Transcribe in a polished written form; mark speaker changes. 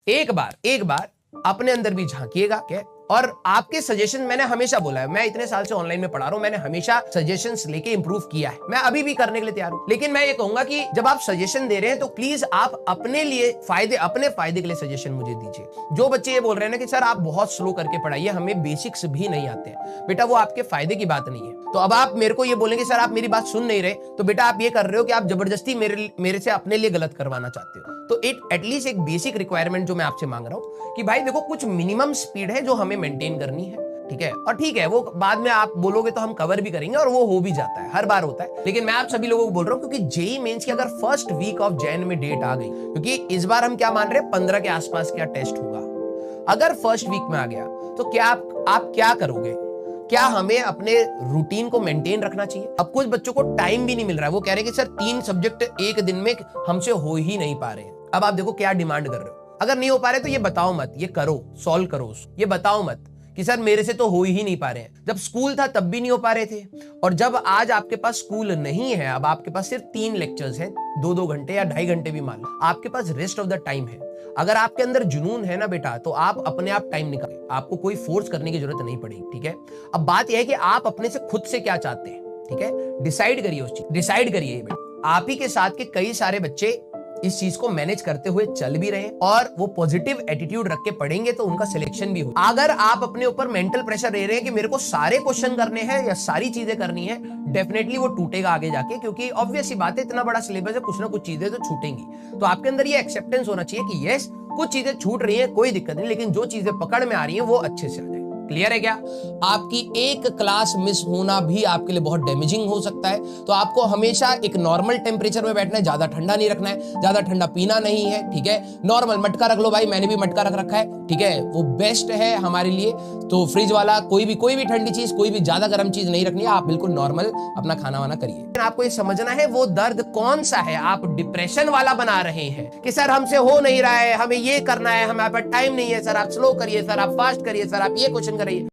Speaker 1: एक बार अपने अंदर भी झांकिएगा क्या। और आपके सजेशन मैंने हमेशा बोला है, मैं इतने साल से ऑनलाइन में पढ़ा रहा हूं, मैंने हमेशा सजेशंस लेके इंप्रूव किया है, मैं अभी भी करने के लिए तैयार हूं। लेकिन मैं ये कहूंगा कि जब आप सजेशन दे रहे हैं तो प्लीज आप अपने लिए अपने फायदे के लिए सजेशन मुझे दीजिए। जो बच्चे ये बोल रहे हैं ना कि सर आप बहुत स्लो करके पढ़ाइए, हमें बेसिक्स भी नहीं आते हैं, बेटा वो आपके फायदे की बात नहीं है। तो अब आप मेरे को ये बोलेंगे सर आप मेरी बात सुन नहीं रहे, तो बेटा आप ये कर रहे हो कि आप जबरदस्ती मेरे से अपने लिए गलत करवाना चाहते हो। तो एटलीस्ट एक बेसिक रिक्वायरमेंट जो मैं आपसे मांग रहा हूं कि भाई देखो कुछ मिनिमम स्पीड है जो हमें मेंटेन करनी है, ठीक है। और ठीक है वो बाद में आप बोलोगे तो हम कवर भी करेंगे और वो हो भी जाता है, हर बार होता है। लेकिन मैं आप सभी लोगों को बोल रहा हूं क्योंकि जेईई मेंस की अगर फर्स्ट वीक ऑफ जैन में डेट आ गई, क्योंकि इस बार हम क्या मान रहे हैं 15 के आसपास क्या टेस्ट होगा, अगर फर्स्ट वीक में आ गया तो क्या आप क्या करोगे? क्या हमें अपने रूटीन को मेंटेन रखना चाहिए? अब कुछ बच्चों को टाइम भी नहीं मिल रहा है, वो कह रहे हैं कि सर 3 सब्जेक्ट एक दिन में हमसे हो ही नहीं पा रहे हैं। अब आप देखो क्या डिमांड कर रहे हो। अगर नहीं हो पा रहे तो ये बताओ मत, ये करो, सॉल्व करो, ये बताओ मत कि सर मेरे से तो हो ही नहीं पा रहे हैं। जब स्कूल था तब भी नहीं हो पा रहे थे, और जब आज आपके पास स्कूल नहीं है, अब आपके पास सिर्फ 3 लेक्चर्स हैं, 2-2 घंटे या 2.5 घंटे भी मान लो, आपके पास रेस्ट ऑफ द टाइम है। अगर आपके अंदर जुनून है ना बेटा, तो आप अपने आप टाइम निकालें, आपको कोई फोर्स करने की जरूरत नहीं पड़ेगी, ठीक है। अब बात यह है कि आप अपने से खुद से क्या चाहते हैं, ठीक है, डिसाइड करिए, उस चीज डिसाइड करिए बेटा। आप ही के साथ के कई सारे बच्चे इस चीज को मैनेज करते हुए चल भी रहे हैं, और वो पॉजिटिव एटीट्यूड रख के पढ़ेंगे तो उनका सिलेक्शन भी हो। अगर आप अपने ऊपर मेंटल प्रेशर ले रहे हैं कि मेरे को सारे क्वेश्चन करने हैं या सारी चीजें करनी है, डेफिनेटली वो टूटेगा आगे जाके, क्योंकि ऑब्वियस सी बात है इतना बड़ा सिलेबस है, कुछ ना कुछ चीजें तो छूटेंगी। तो आपके अंदर ये एक्सेप्टेंस होना चाहिए कि यस कुछ चीजें छूट रही है, कोई दिक्कत नहीं, लेकिन जो चीजें पकड़ में आ रही है वो अच्छे से आ जाए। क्लियर है क्या? आपकी एक क्लास मिस होना भी आपके लिए बहुत डैमेजिंग हो सकता है। तो आपको हमेशा एक नॉर्मल टेम्परेचर में बैठना है, ज्यादा ठंडा नहीं रखना है, ज्यादा ठंडा पीना नहीं है, ठीक है। नॉर्मल मटका रख लो भाई, मैंने भी मटका रख रखा है, ठीक है, वो बेस्ट है हमारे लिए। तो फ्रिज वाला कोई भी ठंडी चीज, कोई भी ज्यादा गर्म चीज नहीं रखनी है, आप बिल्कुल नॉर्मल अपना खाना वाना करिए। आपको ये समझना है वो दर्द कौन सा है। आप डिप्रेशन वाला बना रहे हैं कि सर हमसे हो नहीं रहा है, हमें ये करना है, हमारे पास टाइम नहीं है, सर आप स्लो करिए, सर आप फास्ट करिए, सर आप ये क्वेश्चन करिए।